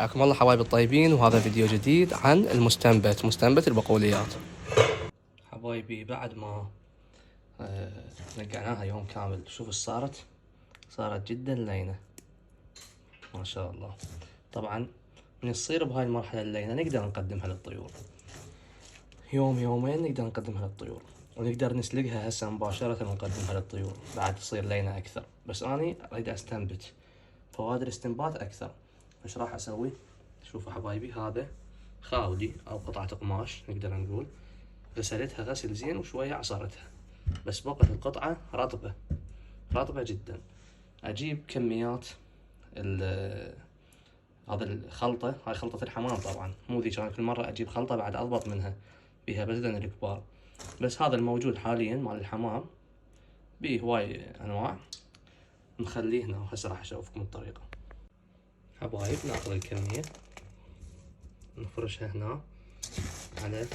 حياكم الله حبايبي الطيبين، وهذا فيديو جديد عن مستنبت البقوليات. حبايبي بعد ما نقعناها يوم كامل، شوف ايش صارت جدا لينة ما شاء الله. طبعا من تصير بهاي المرحلة اللينة نقدر نقدمها للطيور، يوم يومين نقدر نقدمها للطيور، ونقدر نسلقها هسه مباشرة ونقدمها للطيور بعد تصير لينة أكثر. بس أنا أريد أستنبت فوائد الاستنبات أكثر. ايش راح أسوي؟ شوفوا حبايبي، هذا خاولي أو قطعة قماش نقدر نقول، غسلتها غسل زين وشوية عصرتها، بس بقت القطعة رطبة جدا. أجيب كميات هذا الخلطة، هاي خلطة الحمام طبعا، مو ذي كان كل مرة أجيب خلطة بعد أضبط منها بيها بدل الكبار. بس هذا الموجود حاليا مال الحمام بيه هواي أنواع، نخليه هنا وهسه راح أشوفكم الطريقة. حبايب ناخذ الكمية نفرشها هنا على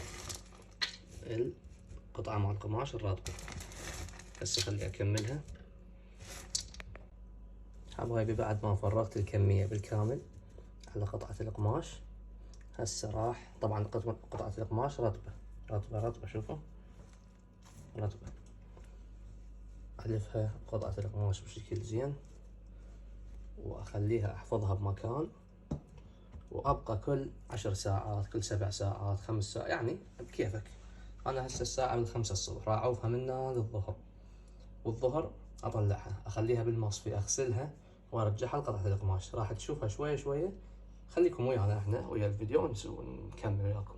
القطعة مال القماش الرطبة. هسه خلي أكملها حبايبي. بعد ما فرغت الكمية بالكامل على قطعة القماش، هسه راح طبعا قطعة القماش رطبة شوفوا رطبة، ألفها قطعة القماش بشكل زين وأخليها أحفظها بمكان، وأبقى كل 10 ساعات، كل 7 ساعات، 5 ساعات، يعني بكيفك. أنا هسه الساعة من 5 الصبح راح أعوفها من للظهر، والظهر أطلعها أخليها بالمصفي أغسلها وأرجعها لقطعة القماش. راح تشوفها شوية شوية. خليكم ويانا احنا ويا الفيديو ونكمل وياكم.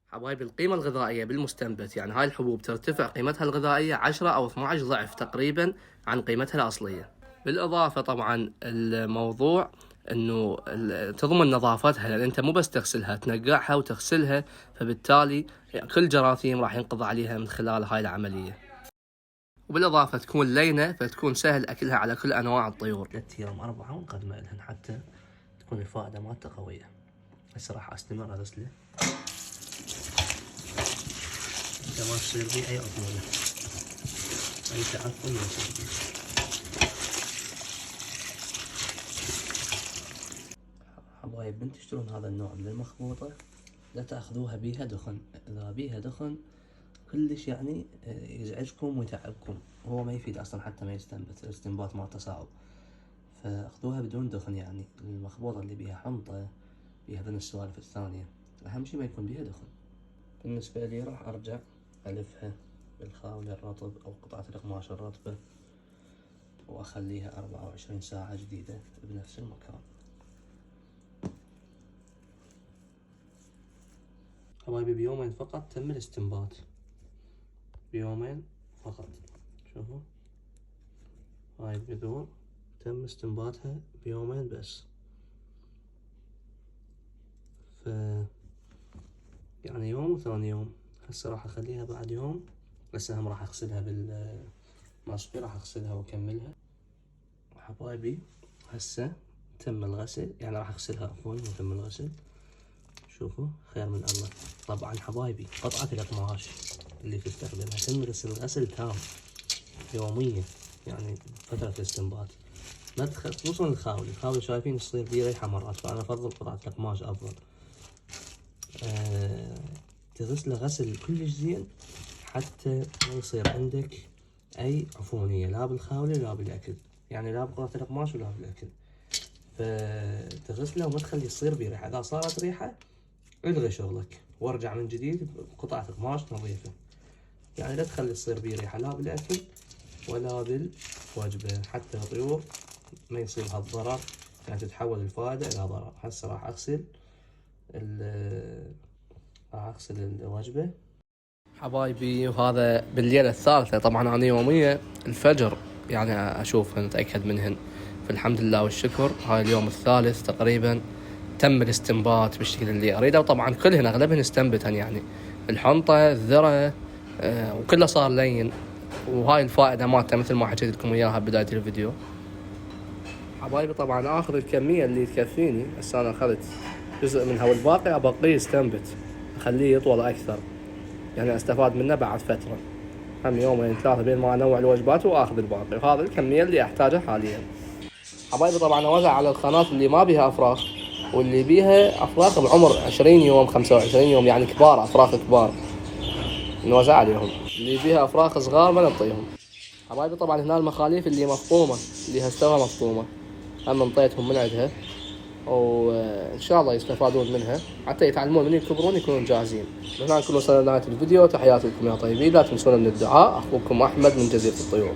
حبايبي القيمة الغذائية بالمستنبت، يعني هاي الحبوب ترتفع قيمتها الغذائية 10 أو 12 ضعف تقريبا عن قيمتها الأصلية. بالإضافة طبعا الموضوع انه تضمن نظافتها، لان انت مو بس تغسلها، تنقعها وتغسلها، فبالتالي يعني كل جراثيم راح ينقضي عليها من خلال هاي العملية. وبالإضافة تكون لينة فتكون سهل أكلها على كل أنواع الطيور. 3 أيام 4 ونقدمها لهن حتى تكون الفائدة مالته قوية. هسه راح أستمر أغسله حتى ما تصير بي أي عفونة، أي تعفن ما يصير بي. حبايب من تشترون هذا النوع من المخبوطة لا تأخذوها بيها دخن، إذا بيها دخن كلش يعني يزعجكم ويتعبكم، هو ما يفيد أصلا حتى ما يستنبت، الاستنبات مالته صعب. فأخذوها بدون دخن، يعني المخبوطة اللي بيها حنطة بيها ذن السوالف الثانية، أهم شي ما يكون بيها دخن. بالنسبة لي راح أرجع ألفها بالخاولة الرطب أو قطعة القماش الرطبة وأخليها 24 ساعة جديدة بنفس المكان. حبايبي بيومين فقط تم الاستنبات، بيومين فقط. شوفوا هاي البذور تم استنباتها بيومين بس. يعني يوم وثاني يوم. هسه راح اخليها بعد يوم، هسه هم راح اغسلها بالمصفي، راح اغسلها واكملها. حبايبي هسه تم الغسل، يعني راح اغسلها عفوا وتم الغسل. شوفوا خير من الله. طبعا حبايبي قطعة القماش اللي تستخدمها تم غسل تام يوميا، يعني فترة الاستنبات. ما خصوصا الخاولي شايفين تصير فيه ريحة مرات، فأنا أفضل قطعة القماش أفضل. تغسله غسل كلش زين حتى ما يصير عندك أي عفونية، لا بالخاولي لا بالأكل، يعني لا بقطعة القماش ولا بالأكل. فتغسله وما تخلي يصير بيه ريحة، إذا صارت ريحة الغي شغلك وارجع من جديد بقطعة قماش نظيفة، يعني لا تخلي تصير بيه ريحة لا بالأكل ولا بالوجبة، حتى الطيور ما يصيبها الضرر، يعني تتحول الفائدة إلى ضرر. هسه راح أغسل الوجبة حبايبي. وهذا بالليلة الثالثة، طبعا أنا يومية الفجر يعني أشوفهن أتأكد منهن، فالحمد لله والشكر هاي اليوم الثالث تقريبا تم الاستنبات بالشكل اللي أريده. وطبعا كلهن أغلبهن استنبتن، يعني الحنطة الذرة وكله صار لين، وهاي الفائدة مالته مثل ما حكيت لكم إياها بداية الفيديو. حبايبي طبعا آخذ الكمية اللي تكفيني، هسه أنا أخذت جزء منها والباقي أبقيه يستنبت، أخليه يطول أكثر، يعني أستفاد منه بعد فترة، هم يومين 3 بين ما أنوع الوجبات وآخذ الباقي. وهذا الكمية اللي أحتاجها حاليا. حبايبي طبعا أوزع على القناة اللي ما بيها أفراخ، واللي بيها افراخ بعمر 20 يوم 25 يوم، يعني كبار، افراخ كبار نوزع عليهم. اللي بيها افراخ صغار ما نعطيهم. حبايبي طبعا هنا المخاليف اللي مفطومة، اللي هستوها مفطومة، هم انطيتهم من عندها، وان شاء الله يستفادون منها حتى يتعلمون من يكبرون يكونون جاهزين. هنا نكون وصلنا لنهاية الفيديو، تحياتي لكم يا طيبين، لا تنسونا من الدعاء. اخوكم احمد من جزيرة الطيور.